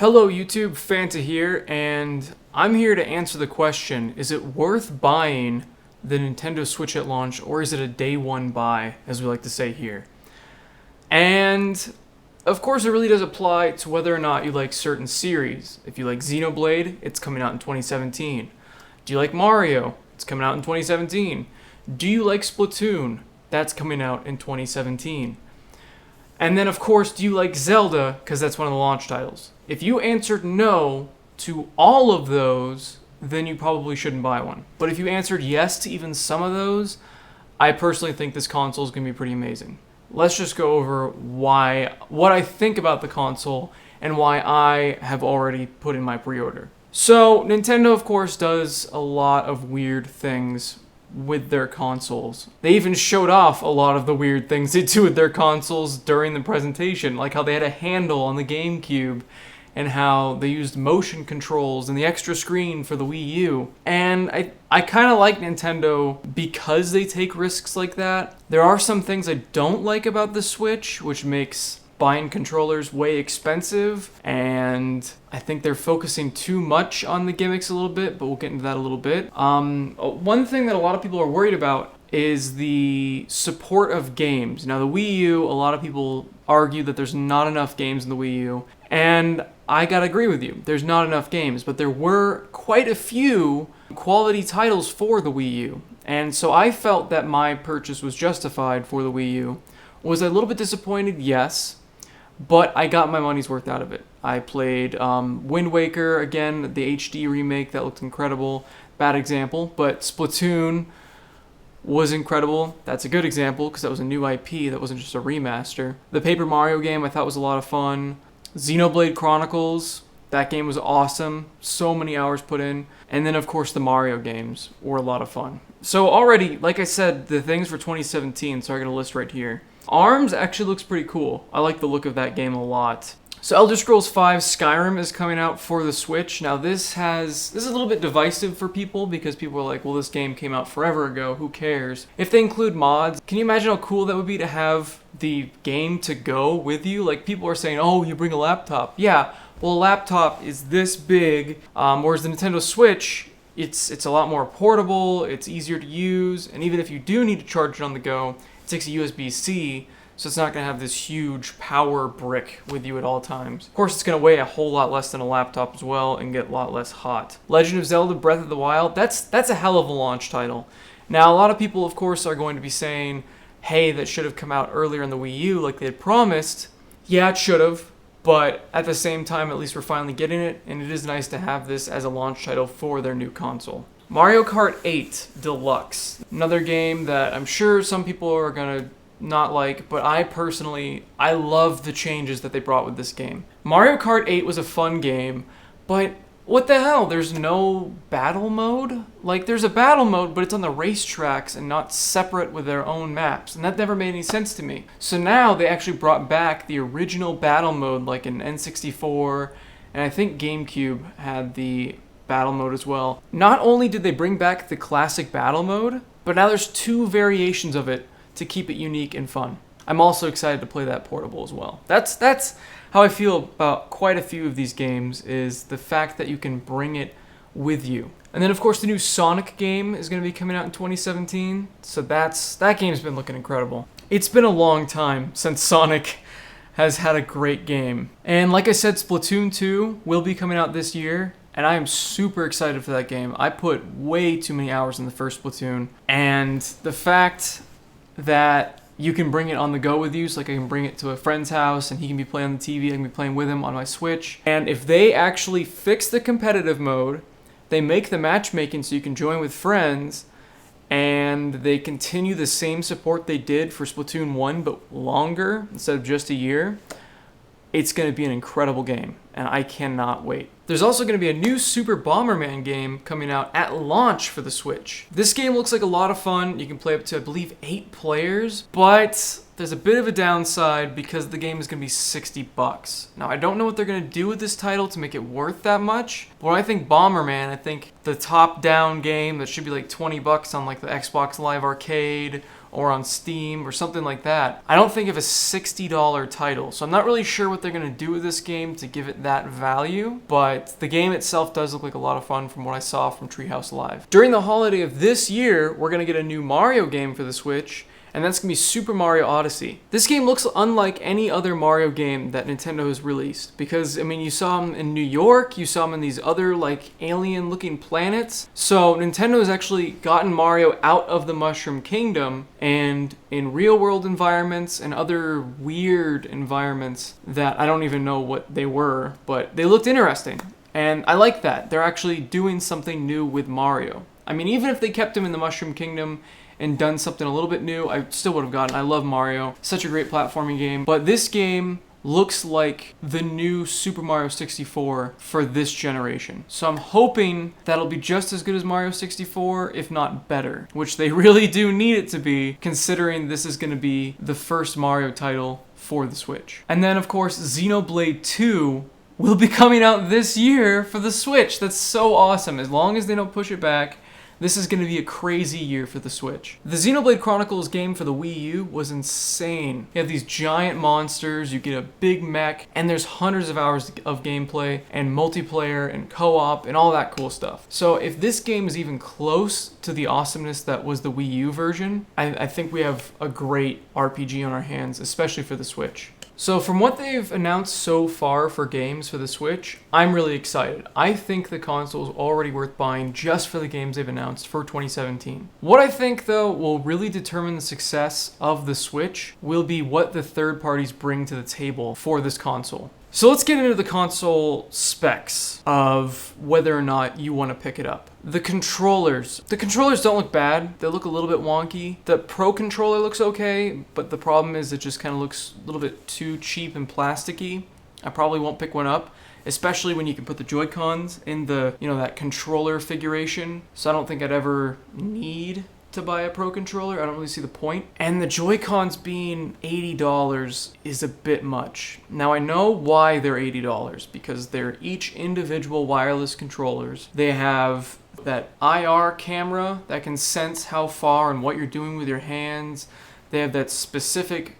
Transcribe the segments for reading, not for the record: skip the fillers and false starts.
Hello YouTube, Fanta here, and I'm here to answer the question, is it worth buying the Nintendo Switch at launch, or is it a day one buy, as we like to say here? And, of course, it really does apply to whether or not you like certain series. If you like Xenoblade, it's coming out in 2017. Do you like Mario? It's coming out in 2017. Do you like Splatoon? That's coming out in 2017. And then, of course, do you like Zelda? Because that's one of the launch titles. If you answered no to all of those, then you probably shouldn't buy one. But if you answered yes to even some of those, I personally think this console is going to be pretty amazing. Let's just go over what I think about the console and why I have already put in my pre-order. So, Nintendo, of course, does a lot of weird things with their consoles. They even showed off a lot of the weird things they do with their consoles during the presentation, like how they had a handle on the GameCube and how they used motion controls and the extra screen for the Wii U. And I kind of like Nintendo because they take risks like that. There are some things I don't like about the Switch, which makes buying controllers way expensive, and I think they're focusing too much on the gimmicks a little bit, but we'll get into that a little bit. One thing that a lot of people are worried about is the support of games. Now, the Wii U, a lot of people argue that there's not enough games in the Wii U, and I gotta agree with you. There's not enough games, but there were quite a few quality titles for the Wii U, and so I felt that my purchase was justified for the Wii U. Was I a little bit disappointed? Yes. But I got my money's worth out of it. I played Wind Waker, again, the HD remake, that looked incredible. Bad example, but Splatoon was incredible. That's a good example, because that was a new IP, that wasn't just a remaster. The Paper Mario game I thought was a lot of fun. Xenoblade Chronicles, that game was awesome. So many hours put in. And then, of course, the Mario games were a lot of fun. So already, like I said, the things for 2017, so I got a list right here. ARMS actually looks pretty cool. I like the look of that game a lot. So Elder Scrolls V Skyrim is coming out for the Switch. Now this is a little bit divisive for people because people are like, well, this game came out forever ago, who cares? If they include mods, can you imagine how cool that would be to have the game to go with you? Like, people are saying, oh, you bring a laptop. Yeah, well, a laptop is this big, whereas the Nintendo Switch, it's a lot more portable, it's easier to use, and even if you do need to charge it on the go, it takes a USB-C, so it's not going to have this huge power brick with you at all times. Of course, it's going to weigh a whole lot less than a laptop as well and get a lot less hot. Legend of Zelda Breath of the Wild, that's a hell of a launch title. Now, a lot of people, of course, are going to be saying, hey, that should have come out earlier in the Wii U like they had promised. Yeah, it should have, but at the same time, at least we're finally getting it, and it is nice to have this as a launch title for their new console. Mario Kart 8 Deluxe, another game that I'm sure some people are going to not like, but I love the changes that they brought with this game. Mario Kart 8 was a fun game, but what the hell? There's no battle mode? Like, there's a battle mode, but it's on the racetracks and not separate with their own maps, and that never made any sense to me. So now they actually brought back the original battle mode, like in N64, and I think GameCube had the battle mode as well. Not only did they bring back the classic battle mode, but now there's two variations of it to keep it unique and fun. I'm also excited to play that portable as well. That's how I feel about quite a few of these games, is the fact that you can bring it with you. And then, of course, the new Sonic game is going to be coming out in 2017, so that game's been looking incredible. It's been a long time since Sonic has had a great game. And like I said, Splatoon 2 will be coming out this year, and I am super excited for that game. I put way too many hours in the first Splatoon, and the fact that you can bring it on the go with you, so like I can bring it to a friend's house and he can be playing on the TV, I can be playing with him on my Switch. And if they actually fix the competitive mode, they make the matchmaking so you can join with friends, and they continue the same support they did for Splatoon 1 but longer instead of just a year, it's going to be an incredible game, and I cannot wait. There's also going to be a new Super Bomberman game coming out at launch for the Switch. This game looks like a lot of fun. You can play up to, I believe, 8 players, but there's a bit of a downside because the game is going to be $60. Now, I don't know what they're going to do with this title to make it worth that much, but when I think Bomberman, I think the top-down game that should be like $20 on like the Xbox Live Arcade or on Steam or something like that. I don't think of a $60 title, so I'm not really sure what they're going to do with this game to give it that value, but the game itself does look like a lot of fun from what I saw from Treehouse Live. During the holiday of this year, we're going to get a new Mario game for the Switch, and that's going to be Super Mario Odyssey. This game looks unlike any other Mario game that Nintendo has released because, I mean, you saw them in New York, you saw them in these other, like, alien-looking planets. So Nintendo has actually gotten Mario out of the Mushroom Kingdom and in real-world environments and other weird environments that I don't even know what they were, but they looked interesting. And I like that. They're actually doing something new with Mario. I mean, even if they kept him in the Mushroom Kingdom and done something a little bit new, I still would have gotten. I love Mario. Such a great platforming game. But this game looks like the new Super Mario 64 for this generation. So I'm hoping that'll be just as good as Mario 64, if not better, which they really do need it to be, considering this is going to be the first Mario title for the Switch. And then, of course, Xenoblade 2 will be coming out this year for the Switch. That's so awesome. As long as they don't push it back, this is going to be a crazy year for the Switch. The Xenoblade Chronicles game for the Wii U was insane. You have these giant monsters, you get a big mech, and there's hundreds of hours of gameplay and multiplayer and co-op and all that cool stuff. So if this game is even close to the awesomeness that was the Wii U version, I think we have a great RPG on our hands, especially for the Switch. So from what they've announced so far for games for the Switch, I'm really excited. I think the console is already worth buying just for the games they've announced for 2017. What I think, though, will really determine the success of the Switch will be what the third parties bring to the table for this console. So let's get into the console specs of whether or not you want to pick it up. The controllers don't look bad. They look a little bit wonky. The Pro controller looks okay, but the problem is it just kind of looks a little bit too cheap and plasticky. I probably won't pick one up, especially when you can put the Joy-Cons in the, that controller figuration. So I don't think I'd ever need to buy a Pro controller. I don't really see the point. And the Joy-Cons being $80 is a bit much. Now I know why they're $80, because they're each individual wireless controllers. They have that IR camera that can sense how far and what you're doing with your hands. They have that specific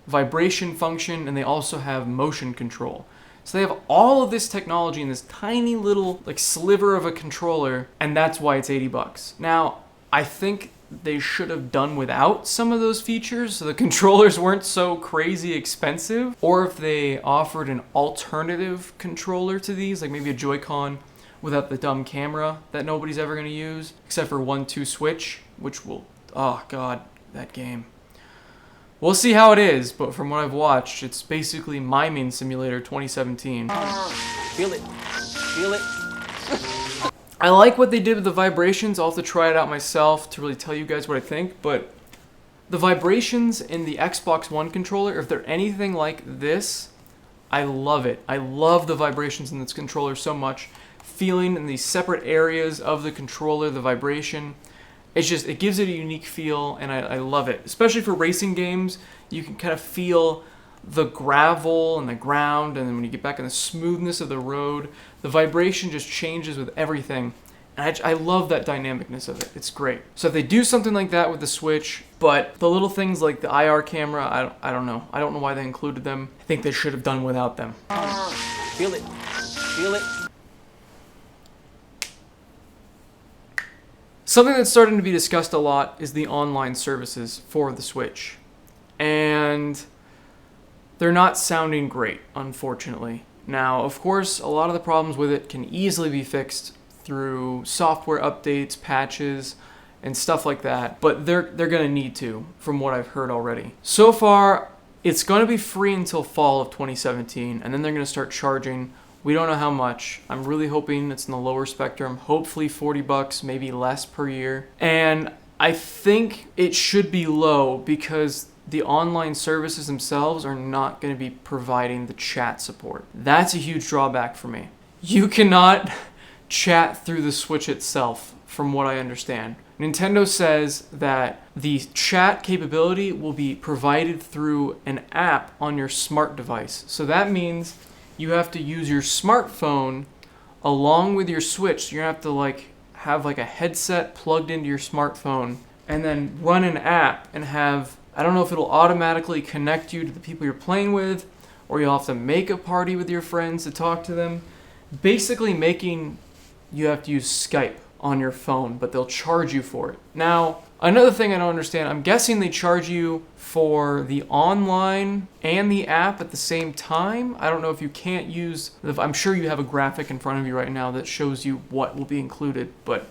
vibration function, and they also have motion control. So they have all of this technology in this tiny little sliver of a controller, and that's why it's $80. Now, I think they should have done without some of those features so the controllers weren't so crazy expensive, or if they offered an alternative controller to these, like maybe a Joy-Con without the dumb camera that nobody's ever going to use, except for 1-2 switch, which will, oh god, that game. We'll see how it is, but from what I've watched, it's basically Miming Simulator 2017. Feel it. Feel it. I like what they did with the vibrations. I'll have to try it out myself to really tell you guys what I think, but the vibrations in the Xbox One controller, if they're anything like this, I love it. I love the vibrations in this controller so much. Feeling in these separate areas of the controller, the vibration. It gives it a unique feel, and I love it. Especially for racing games, you can kind of feel the gravel and the ground, and then when you get back in the smoothness of the road, the vibration just changes with everything. And I love that dynamicness of it. It's great. So if they do something like that with the Switch, but the little things like the IR camera, I don't know. I don't know why they included them. I think they should have done without them. Feel it. Feel it. Something that's starting to be discussed a lot is the online services for the Switch. And they're not sounding great, unfortunately. Now, of course, a lot of the problems with it can easily be fixed through software updates, patches, and stuff like that. But they're going to need to, from what I've heard already. So far, it's going to be free until fall of 2017, and then they're going to start charging. We don't know how much. I'm really hoping it's in the lower spectrum. Hopefully $40, maybe less per year. And I think it should be low because the online services themselves are not going to be providing the chat support. That's a huge drawback for me. You cannot chat through the Switch itself, from what I understand. Nintendo says that the chat capability will be provided through an app on your smart device. So that means you have to use your smartphone along with your Switch. So you're going to have to have a headset plugged into your smartphone and then run an app and have, I don't know if it'll automatically connect you to the people you're playing with, or you'll have to make a party with your friends to talk to them. Basically making you have to use Skype on your phone, but they'll charge you for it. Now, another thing I don't understand, I'm guessing they charge you for the online and the app at the same time. I don't know if you can't use, I'm sure you have a graphic in front of you right now that shows you what will be included, but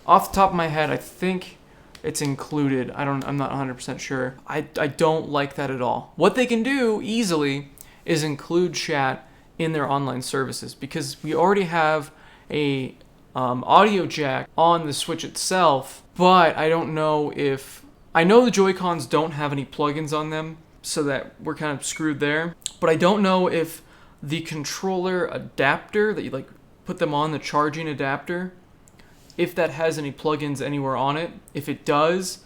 off the top of my head, I think it's included. I'm not 100% sure. I don't like that at all. What they can do easily is include chat in their online services, because we already have a audio jack on the Switch itself, but I don't know if, I know the Joy-Cons don't have any plugins on them, so that we're kind of screwed there, but I don't know if the controller adapter that you like put them on, the charging adapter, if that has any plugins anywhere on it. If it does,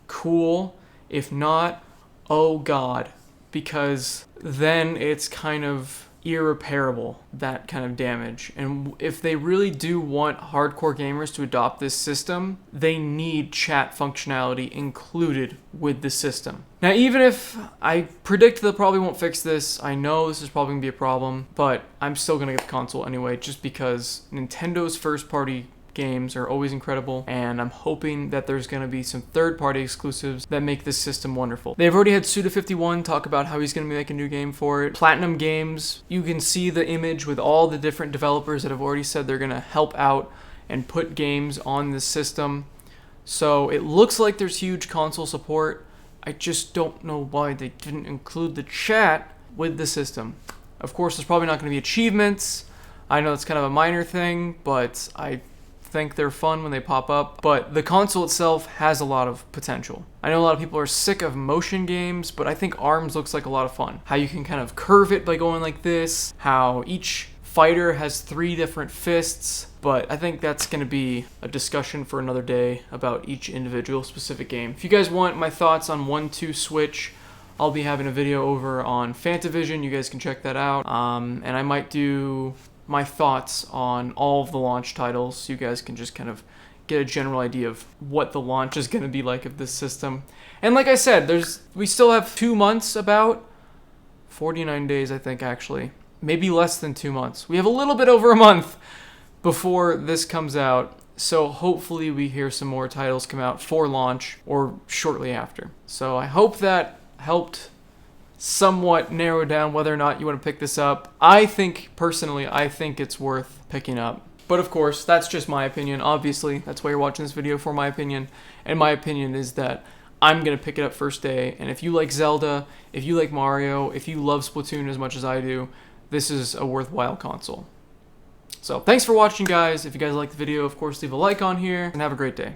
cool. If not, oh god, because then it's kind of irreparable, that kind of damage. And if they really do want hardcore gamers to adopt this system, they need chat functionality included with the system. Now, even if I predict they probably won't fix this, I know this is probably gonna be a problem, but I'm still gonna get the console anyway, just because Nintendo's first party games are always incredible, and I'm hoping that there's going to be some third-party exclusives that make this system wonderful. They've already had Suda51 talk about how he's going to make a new game for it. Platinum Games, you can see the image with all the different developers that have already said they're going to help out and put games on this system. So it looks like there's huge console support. I just don't know why they didn't include the chat with the system. Of course, there's probably not going to be achievements. I know it's kind of a minor thing, but I think they're fun when they pop up. But the console itself has a lot of potential. I know a lot of people are sick of motion games, but I think ARMS looks like a lot of fun. How you can kind of curve it by going like this, how each fighter has 3 different fists, but I think that's going to be a discussion for another day about each individual specific game. If you guys want my thoughts on 1-2 Switch, I'll be having a video over on Fantavision. You guys can check that out. And I might do my thoughts on all of the launch titles, so you guys can just kind of get a general idea of what the launch is going to be like of this system. And like I said, we still have 2 months, about 49 days, I think, actually. Maybe less than 2 months. We have a little bit over a month before this comes out, so hopefully we hear some more titles come out for launch or shortly after. So I hope that helped somewhat narrow down whether or not you want to pick this up. Personally, I think it's worth picking up. But of course, that's just my opinion. Obviously, that's why you're watching this video, for my opinion. And my opinion is that I'm going to pick it up first day. And if you like Zelda, if you like Mario, if you love Splatoon as much as I do, this is a worthwhile console. So thanks for watching, guys. If you guys liked the video, of course, leave a like on here, and have a great day.